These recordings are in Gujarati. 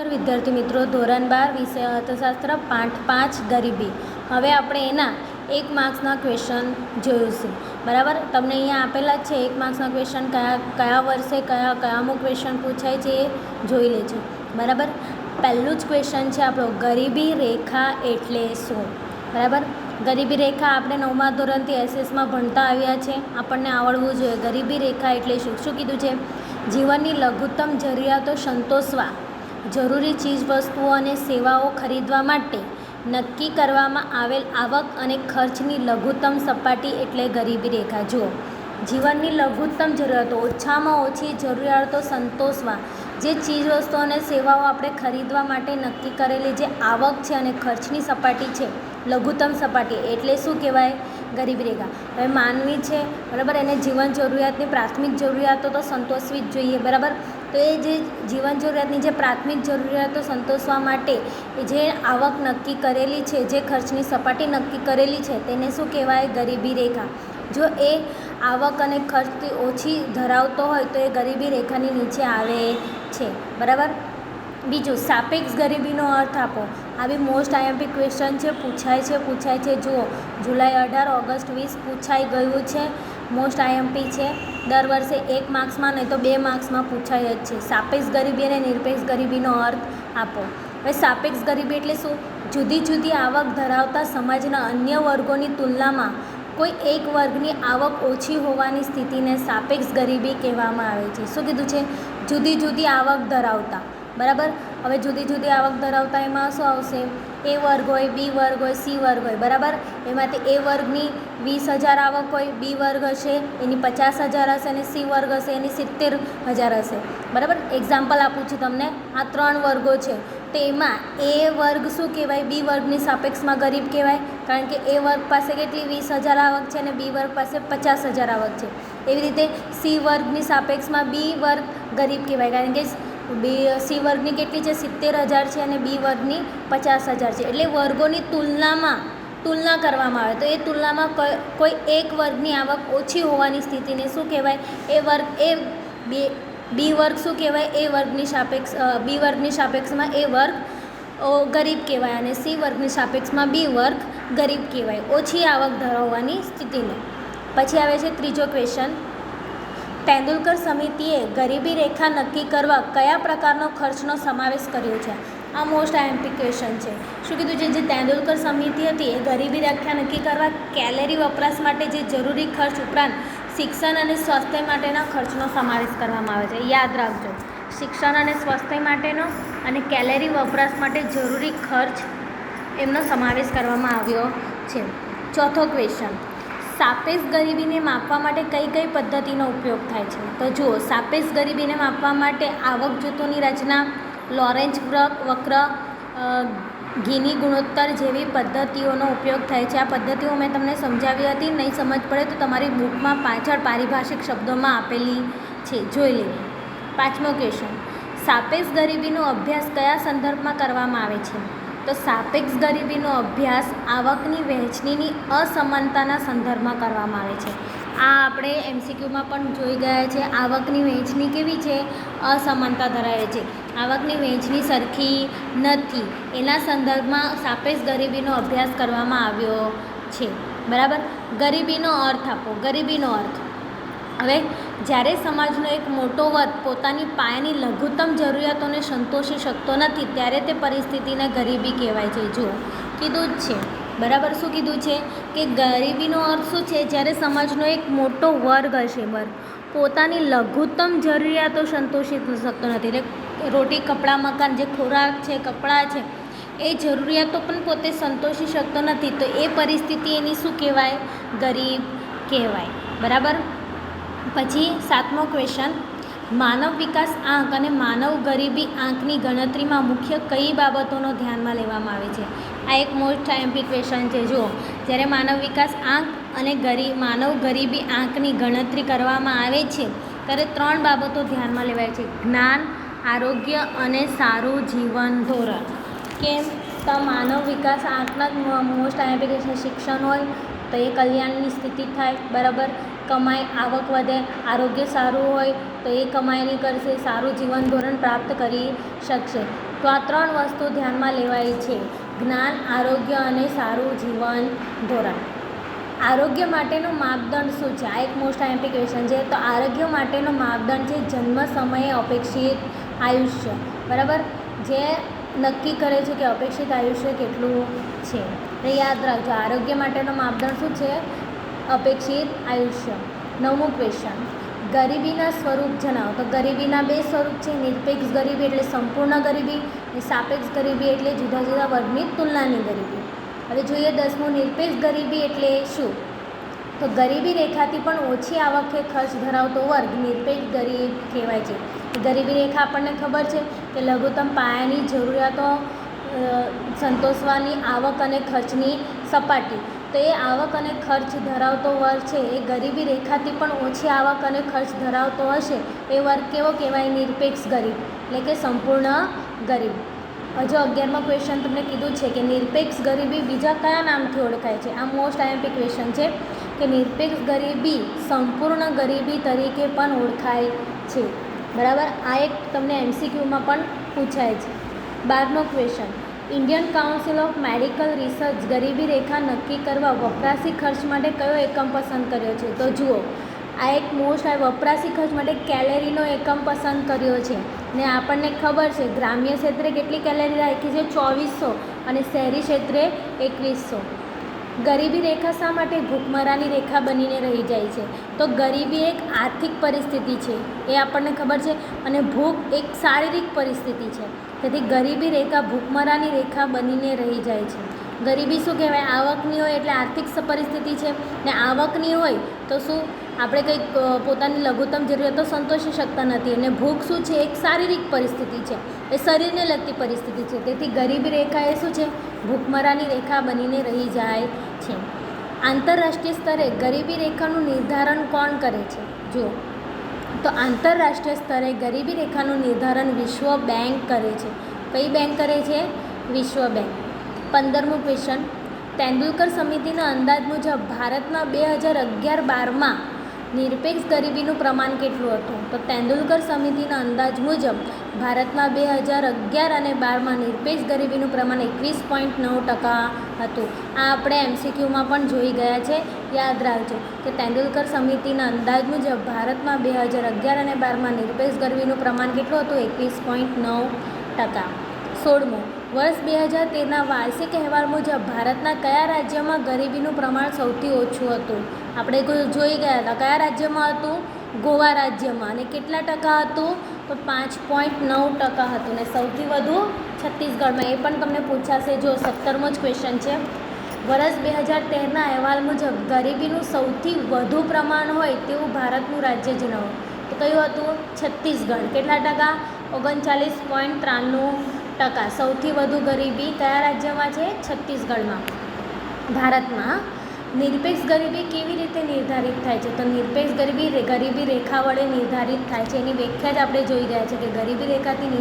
વિદ્યાર્થી મિત્રો, ધોરણ 12 વિષય અર્થશાસ્ત્ર પાઠ 5 ગરીબી. હવે આપણે એના 1 માર્ક્સના ક્વેશ્ચન જોઈશું. બરાબર, તમને અહીંયા આપેલા જ છે 1 માર્ક્સના ક્વેશ્ચન કયા વર્ષે કયામું ક્વેશ્ચન પૂછાય છે એ જોઈ લેજો. બરાબર, પહેલું જ ક્વેશ્ચન છે આપણો, ગરીબી રેખા એટલે શું? બરાબર, ગરીબી રેખા આપણે 9મા ધોરણથી એસએસમાં ભણતા આવ્યા છે, આપણને આવડવું જોઈએ. ગરીબી રેખા એટલે શું કીધું છે? જીવનની લઘુત્તમ જરૂરિયાતો સંતોષવા જરૂરી ચીજવસ્તુઓ અને સેવાઓ ખરીદવા માટે નક્કી કરવામાં આવેલ આવક અને ખર્ચની લઘુત્તમ સપાટી એટલે ગરીબી રેખા. જુઓ, જીવનની લઘુત્તમ જરૂરિયાતો, ઓછામાં ઓછી જરૂરિયાતો સંતોષવા જે ચીજવસ્તુઓ અને સેવાઓ આપણે ખરીદવા માટે નક્કી કરેલી જે આવક છે અને ખર્ચની સપાટી છે, લઘુત્તમ સપાટી એટલે શું કહેવાય? ગરીબી રેખા. હવે માનવી છે, બરાબર, એને જીવન જરૂરિયાતની પ્રાથમિક જરૂરિયાતો તો સંતોષવી જ જોઈએ. બરાબર, તો એ જે જીવન જરૂરિયાતની જે પ્રાથમિક જરૂરિયાતો સંતોષવા માટે જે આવક નક્કી કરેલી છે, જે ખર્ચની સપાટી નક્કી કરેલી છે, તેને શું કહેવાય? ગરીબી રેખા. જો એ આવક અને ખર્ચથી ઓછી ધરાવતો હોય તો એ ગરીબી રેખાની નીચે આવે છે. બરાબર, બીજું, સાપેક્ષ ગરીબીનો અર્થ આપો. આ બી મોસ્ટ આઈએમપી ક્વેશ્ચન છે, પૂછાય છે. જુઓ, જુલાઈ 18, ઓગસ્ટ 20 પૂછાઈ ગયું છે. મોસ્ટ આઈએમપી છે, દર વર્ષે 1 માર્ક્સમાં નહીં તો 2 માર્ક્સમાં પૂછાય જ છે. સાપેક્ષ ગરીબી અને નિરપેક્ષ ગરીબીનો અર્થ આપો. હવે સાપેક્ષ ગરીબી એટલે શું? જુદી જુદી આવક ધરાવતા સમાજના અન્ય વર્ગોની તુલનામાં કોઈ એક વર્ગની આવક ઓછી હોવાની સ્થિતિને સાપેક્ષ ગરીબી કહેવામાં આવે છે. શું કીધું છે? જુદી જુદી આવક ધરાવતા. બરાબર, હવે જુદી જુદી આવક ધરાવતા એમાં શું આવશે? એ વર્ગ હોય, બી વર્ગ હોય, સી વર્ગ હોય. બરાબર, એમાંથી એ વર્ગની 20,000 આવક હોય, બી વર્ગ હશે એની 50,000 હશે અને સી વર્ગ હશે એની 70,000 હશે. બરાબર, એક્ઝામ્પલ આપું છું તમને. આ 3 વર્ગો છે, તો એમાં એ વર્ગ શું કહેવાય? બી વર્ગની સાપેક્ષમાં ગરીબ કહેવાય, કારણ કે એ વર્ગ પાસે કેટલી 20,000 આવક છે અને બી વર્ગ પાસે 50,000 આવક છે. એવી રીતે સી વર્ગની સાપેક્ષમાં બી વર્ગ ગરીબ કહેવાય, કારણ કે સી વર્ગની કેટલી છે? 70,000 છે અને બી વર્ગની 50,000 છે. એટલે વર્ગોની તુલના કરવામાં આવે તો એ તુલનામાં કોઈ એક વર્ગની આવક ઓછી હોવાની સ્થિતિને શું કહેવાય? બી વર્ગ શું કહેવાય? બી વર્ગની સાપેક્ષમાં એ વર્ગ ગરીબ કહેવાય અને સી વર્ગની સાપેક્ષમાં બી વર્ગ ગરીબ કહેવાય, ઓછી આવક ધરાવવાની સ્થિતિને. પછી આવે છે ત્રીજો ક્વેશ્ચન, તેંડુલકર સમિતિએ ગરીબી રેખા નક્કી કરવા કયા પ્રકારનો ખર્ચનો સમાવેશ કર્યો છે? આ મોસ્ટ આઈએમપી ક્વેશ્ચન છે. શું કીધું છે? જે તેંડુલકર સમિતિ હતી એ ગરીબી રેખા નક્કી કરવા કેલેરી વપરાશ માટે જે જરૂરી ખર્ચ ઉપરાંત શિક્ષણ અને સ્વાસ્થ્ય માટેના ખર્ચનો સમાવેશ કરવામાં આવે છે. યાદ રાખજો, શિક્ષણ અને સ્વાસ્થ્ય માટેનો અને કેલેરી વપરાશ માટે જરૂરી ખર્ચ એમનો સમાવેશ કરવામાં આવ્યો છે. ચોથો ક્વેશ્ચન, સાપેક્ષ ગરીબીને માપવા માટે કઈ પદ્ધતિનો ઉપયોગ થાય છે? તો જુઓ, સાપેક્ષ ગરીબીને માપવા માટે આવક જૂથોની રચના, લોરેન્જ વક્ર, ગીની ગુણોત્તર જેવી પદ્ધતિઓનો ઉપયોગ થાય છે. આ પદ્ધતિઓ મેં તમને સમજાવી હતી, નહીં સમજ પડે તો તમારી બુકમાં પાછળ પારિભાષિક શબ્દોમાં આપેલી છે, જોઈ લેવી. પાંચમો ક્વેશ્ચન, સાપેક્ષ ગરીબીનો અભ્યાસ કયા સંદર્ભમાં કરવામાં આવે છે? તો સાપેક્ષ ગરીબીનો અભ્યાસ આવકની વહેંચણીની અસમાનતાના સંદર્ભમાં કરવામાં આવે છે. આ આપણે એમસીક્યુમાં પણ જોઈ ગયા છે. આવકની વહેંચણી કેવી છે? અસમાનતા ધરાવે છે. આવકની વહેંચણી સરખી નથી, એના સંદર્ભમાં સાપેક્ષ ગરીબીનો અભ્યાસ કરવામાં આવ્યો છે. બરાબર, ગરીબીનો અર્થ આપો. ગરીબીનો અર્થ, હવે જ્યારે સમાજનો એક મોટો વર્ગ પોતાની પાયાની લઘુત્તમ જરૂરિયાતોને સંતોષી શકતો નથી ત્યારે તે પરિસ્થિતિને ગરીબી કહેવાય છે. જુઓ, કીધું જ છે. બરાબર, શું કીધું છે? કે ગરીબીનો અર્થ શું છે? જ્યારે સમાજનો એક મોટો વર્ગ હશે, પોતાની લઘુત્તમ જરૂરિયાતો સંતોષી શકતો નથી, એટલે રોટી, કપડાં, મકાન, જે ખોરાક છે, કપડાં છે, એ જરૂરિયાતો પણ પોતે સંતોષી શકતો નથી, તો એ પરિસ્થિતિ એની શું કહેવાય? ગરીબ કહેવાય. બરાબર, પછી સાતમો ક્વેશ્ચન, માનવ વિકાસ આંક અને માનવ ગરીબી આંકની ગણતરીમાં મુખ્ય કઈ બાબતોનો ધ્યાનમાં લેવામાં આવે છે? આ એક મોસ્ટ આઈએમપી ક્વેશ્ચન છે. જુઓ, જ્યારે માનવ વિકાસ આંક અને માનવ ગરીબી આંકની ગણતરી કરવામાં આવે છે ત્યારે 3 બાબતો ધ્યાનમાં લેવાય છે: જ્ઞાન, આરોગ્ય અને સારું જીવન ધોરણ. કેમ? તો માનવ વિકાસ આંકના મોસ્ટ આઈએમપી ક્વેશ્ચન શિક્ષણ હોય તો એ કલ્યાણની સ્થિતિ થાય. બરાબર, કમાય, આવક વધે, આરોગ્ય સારું હોય તો એ કમાણી કરશે, સારું જીવન ધોરણ પ્રાપ્ત કરી શકશે. તો આ 3 વસ્તુ ધ્યાનમાં લેવાય છે: જ્ઞાન, આરોગ્ય અને સારું જીવન ધોરણ. આરોગ્ય માટેનો માપદંડ શું છે? આ એક મોસ્ટ આઈએમપી ક્વેશ્ચન છે. તો આરોગ્ય માટેનો માપદંડ છે જન્મ સમયે અપેક્ષિત આયુષ્ય. બરાબર, જે નક્કી કરે છે કે અપેક્ષિત આયુષ્ય કેટલું છે. તો યાદ રાખજો, આરોગ્ય માટેનો માપદંડ શું છે? અપેક્ષિત આયુષ્ય. 9મું ક્વેશ્ચન, ગરીબીના સ્વરૂપ જણાવો. તો ગરીબીના 2 સ્વરૂપ છે: નિરપેક્ષ ગરીબી એટલે સંપૂર્ણ ગરીબી, અને સાપેક્ષ ગરીબી એટલે જુદા જુદા વર્ગની તુલનાની ગરીબી. હવે જોઈએ 10મું, નિરપેક્ષ ગરીબી એટલે શું? તો ગરીબી રેખાથી પણ ઓછી આવકે ખર્ચ ધરાવતો વર્ગ નિરપેક્ષ ગરીબ કહેવાય છે. ગરીબી રેખા આપણને ખબર છે કે લઘુત્તમ પાયાની જરૂરિયાતો સંતોષવાની આવક અને ખર્ચની સપાટી. તો એ આવક અને ખર્ચ ધરાવતો વર્ગ છે એ ગરીબી રેખાથી પણ ઓછી આવક અને ખર્ચ ધરાવતો હશે એ વર્ગ કેવો કહેવાય? નિરપેક્ષ ગરીબ એટલે કે સંપૂર્ણ ગરીબ. હજુ 11મો ક્વેશ્ચન તમને કીધું છે કે નિરપેક્ષ ગરીબી બીજા કયા નામથી ઓળખાય છે? આ મોસ્ટ આઈએમપી ક્વેશ્ચન છે કે નિરપેક્ષ ગરીબી સંપૂર્ણ ગરીબી તરીકે પણ ઓળખાય છે. બરાબર, આ એક તમને MCQમાં પણ પૂછાય છે. 12મો question, Indian council of medical research ગરીબી રેખા નક્કી કરવા વપરાશી ખર્ચ માટે કયો એકમ પસંદ કર્યો છે? તો જુઓ, આ એક મોસ્ટ વપરાશી ખર્ચ માટે કેલેરીનો એકમ પસંદ કર્યો છે. ને આપણને ખબર છે ગ્રામ્ય ક્ષેત્રે કેટલી કેલેરી રાખી છે? 2400, અને શહેરી ક્ષેત્રે 2100. ગરીબી રેખા શા માટે ભૂખમરાની રેખા બનીને રહી જાય છે? તો ગરીબી એક આર્થિક પરિસ્થિતિ છે એ આપણને ખબર છે, અને ભૂખ એક શારીરિક પરિસ્થિતિ છે. તેથી ગરીબી રેખા ભૂખમરાની રેખા બનીને રહી જાય છે. ગરીબી શું કહેવાય? આવકની હોય એટલે આર્થિક પરિસ્થિતિ છે, ને આવકની હોય તો શું આપણે કંઈક પોતાની લઘુત્તમ જરૂરિયાતો સંતોષી શકતા નથી. અને ભૂખ શું છે? એક શારીરિક પરિસ્થિતિ છે, એ શરીરને લગતી પરિસ્થિતિ છે. તેથી ગરીબી રેખા એ શું છે? ભૂખમરાની રેખા બનીને રહી જાય છે. આંતરરાષ્ટ્રીય સ્તરે ગરીબી રેખાનું નિર્ધારણ કોણ કરે છે? જુઓ, તો આંતરરાષ્ટ્રીય સ્તરે ગરીબી રેખાનું નિર્ધારણ વિશ્વ બેંક કરે છે. કઈ બેંક કરે છે? વિશ્વ બેંક. 15મું ક્વેશ્ચન, તેંડુલકર સમિતિના અંદાજ મુજબ ભારતમાં 2011-12માં નિરપેક્ષ ગરીબીનું પ્રમાણ કેટલું હતું? તો તેંડુલકર સમિતિના અંદાજ મુજબ ભારતમાં 2011 અને 12માં નિરપેક્ષ ગરીબીનું પ્રમાણ 21.9% હતું. આ આપણે MCQમાં પણ જોઈ ગયા છે, યાદ રાખજો કે તેંડુલકર સમિતિના અંદાજ મુજબ ભારતમાં 2011 અને 12માં નિરપેક્ષ ગરીબીનું પ્રમાણ કેટલું હતું? 21.9%. 16મું, વર્ષ 2013ના વાર્ષિક અહેવાલ મુજબ ભારતના કયા રાજ્યમાં ગરીબીનું પ્રમાણ સૌથી ઓછું હતું? આપણે જોઈ ગયા હતા. કયા રાજ્યમાં હતું? ગોવા રાજ્યમાં. અને કેટલા ટકા હતું? તો 5.9% હતું. ને સૌથી વધુ છત્તીસગઢમાં. એ પણ તમને પૂછાશે. જો 17મો જ ક્વેશ્ચન છે, વર્ષ 2013ના અહેવાલ મુજબ ગરીબીનું સૌથી વધુ પ્રમાણ હોય તેવું ભારતનું રાજ્ય જણાવો. તો કયું હતું? છત્તીસગઢ. કેટલા ટકા? 39.93%. સૌથી વધુ ગરીબી કયા રાજ્યમાં છે? છત્તીસગઢમાં. ભારતમાં નિરપેક્ષ ગરીબી કેવી રીતે નિર્ધારિત થાય છે? તો નિરપેક્ષ ગરીબી ગરીબી રેખા વડે નિર્ધારિત થાય છે. એની વ્યાખ્યા જ આપણે જોઈ ગયા છે કે ગરીબી રેખાથી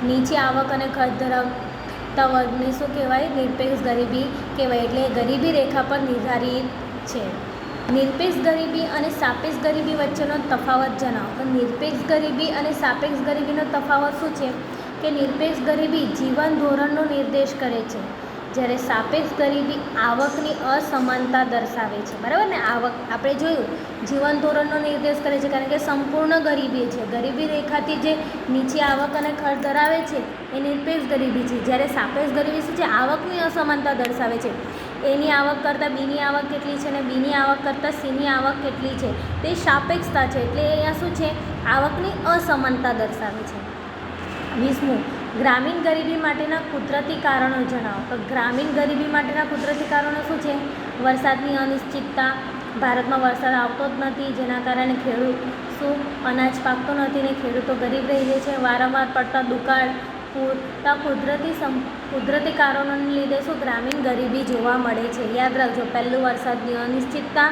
નીચી આવક અને ખર્ચ ધરાવતા વર્ગને શું કહેવાય? નિરપેક્ષ ગરીબી કહેવાય. એટલે ગરીબી રેખા પર નિર્ધારિત છે. નિરપેક્ષ ગરીબી અને સાપેક્ષ ગરીબી વચ્ચેનો તફાવત જણાવો. તો નિરપેક્ષ ગરીબી અને સાપેક્ષ ગરીબીનો તફાવત શું છે? કે નિરપેક્ષ ગરીબી જીવન ધોરણનો નિર્દેશ કરે છે, જ્યારે સાપેક્ષ ગરીબી આવકની અસમાનતા દર્શાવે છે. બરાબર ને? આવક આપણે જોયું જીવન ધોરણનો નિર્દેશ કરે છે, કારણ કે સંપૂર્ણ ગરીબી છે. ગરીબી રેખાથી જે નીચી આવક અને ખર્ચ ધરાવે છે એ નિરપેક્ષ ગરીબી છે. જ્યારે સાપેક્ષ ગરીબી શું છે? આવકની અસમાનતા દર્શાવે છે. એની આવક કરતાં બીની આવક કેટલી છે, અને બીની આવક કરતાં સીની આવક કેટલી છે, તે સાપેક્ષતા છે. એટલે અહીંયા શું છે? આવકની અસમાનતા દર્શાવે છે. 20મું, ગ્રામીણ ગરીબી માટેના કુદરતી કારણો જણાવો. તો ગ્રામીણ ગરીબી માટેના કુદરતી કારણો શું છે? વરસાદની અનિશ્ચિતતા. ભારતમાં વરસાદ આવતો જ નથી, જેના કારણે શું અનાજ પાકતો નથી ને ખેડૂતો ગરીબ રહી જાય છે. વારંવાર પડતા દુકાળ, પૂર. તો કુદરતી કારણોને લીધે શું ગ્રામીણ ગરીબી જોવા મળે છે? યાદ રાખજો. પહેલું વરસાદની અનિશ્ચિતતા,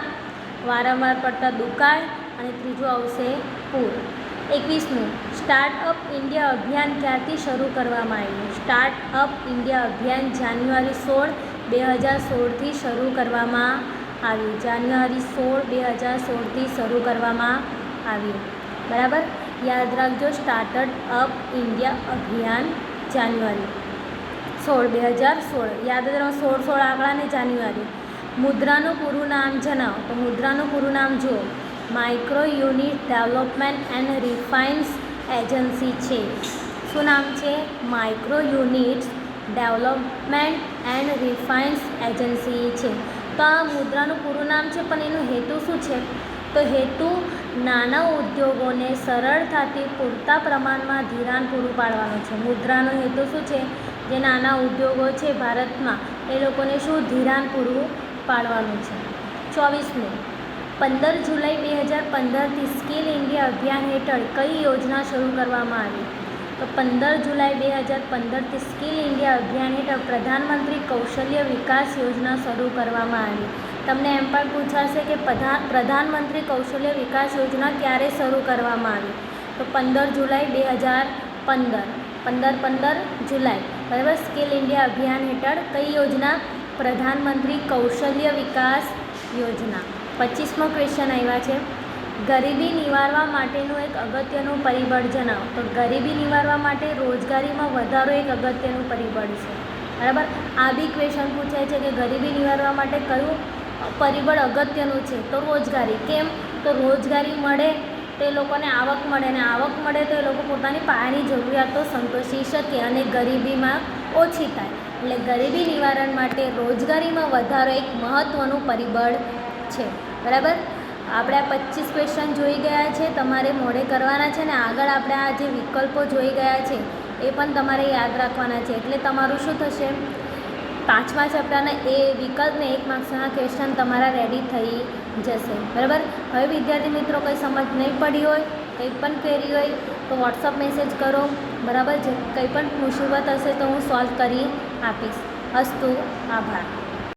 વારંવાર પડતા દુકાળ, અને ત્રીજું આવશે પૂર. 21મું, સ્ટાર્ટઅપ ઇન્ડિયા અભિયાન ક્યારથી શરૂ કરવામાં આવ્યું? સ્ટાર્ટઅપ ઇન્ડિયા અભિયાન જાન્યુઆરી 16, 2016થી શરૂ કરવામાં આવ્યું. જાન્યુઆરી 16, 2016થી શરૂ કરવામાં આવ્યું. બરાબર, યાદ રાખજો. સ્ટાર્ટઅપ ઇન્ડિયા અભિયાન જાન્યુઆરી 16, 2016. યાદ રાખો 16 આંકડાને જાન્યુઆરી. મુદ્રાનું પૂરું નામ જણાવો. તો મુદ્રાનું પૂરું નામ જુઓ, micro unit development and refinance agency છે. શું નામ છે? Micro units development and refinance agency છે. તો આ મુદ્રાનું પૂરું નામ છે, પણ એનો હેતુ શું છે? તો હેતુ નાના ઉદ્યોગોને સરળતાથી પૂરતા પ્રમાણમાં ધિરાણ પૂરું પાડવાનો છે. મુદ્રાનો હેતુ શું છે? જે નાના ઉદ્યોગો છે ભારતમાં, એ લોકોને શું ધિરાણ પૂરું પાડવાનું છે. 24 15 જુલાઈ 2015થી સ્કિલ ઇન્ડિયા અભિયાન હેઠળ કઈ યોજના શરૂ કરવામાં આવી? તો 15 જુલાઈ 2015થી સ્કિલ ઇન્ડિયા અભિયાન હેઠળ પ્રધાનમંત્રી કૌશલ્ય વિકાસ યોજના શરૂ કરવામાં આવી. તમને એમ પણ પૂછાશે કે પ્રધાનમંત્રી કૌશલ્ય વિકાસ યોજના ક્યારે શરૂ કરવામાં આવી? તો 15 જુલાઈ 2015, 15 જુલાઈ. બરાબર. સ્કિલ ઇન્ડિયા અભિયાન હેઠળ કઈ યોજના? પ્રધાનમંત્રી કૌશલ્ય વિકાસ યોજના. 25મો ક્વેશ્ચન આવ્યા છે, ગરીબી નિવારવા માટેનું એક અગત્યનું પરિબળ જણાવો. તો ગરીબી નિવારવા માટે રોજગારીમાં વધારો એક અગત્યનું પરિબળ છે. બરાબર. આ બી ક્વેશ્ચન પૂછાય છે કે ગરીબી નિવારવા માટે કયું પરિબળ અગત્યનું છે? તો રોજગારી. કેમ? તો રોજગારી મળે તો એ લોકોને આવક મળે, અને આવક મળે તો એ લોકો પોતાની પાયાની જરૂરિયાતો સંતોષી શકે અને ગરીબીમાં ઓછી થાય. એટલે ગરીબી નિવારણ માટે રોજગારીમાં વધારો એક મહત્ત્વનું પરિબળ છે. બરાબર. આપણે આ 25 ક્વેશ્ચન જોઈ ગયા છે, તમારે મોઢે કરવાના છે, ને આગળ આપણે આ જે વિકલ્પો જોઈ ગયા છે એ પણ તમારે યાદ રાખવાના છે. એટલે તમારું શું થશે? 5મા ચેપ્ટરના એ વિકલ્પને 1 માર્ક્સના ક્વેશ્ચન તમારા રેડી થઈ જશે. બરાબર. હવે વિદ્યાર્થી મિત્રો કંઈ સમજ નહીં પડી હોય, કંઈ પણ ક્વેરી હોય તો વોટ્સઅપ મેસેજ કરો. બરાબર. જે કંઈ પણ મુસીબત હશે તો હું સોલ્વ કરી આપીશ. અસ્તુ. આભાર.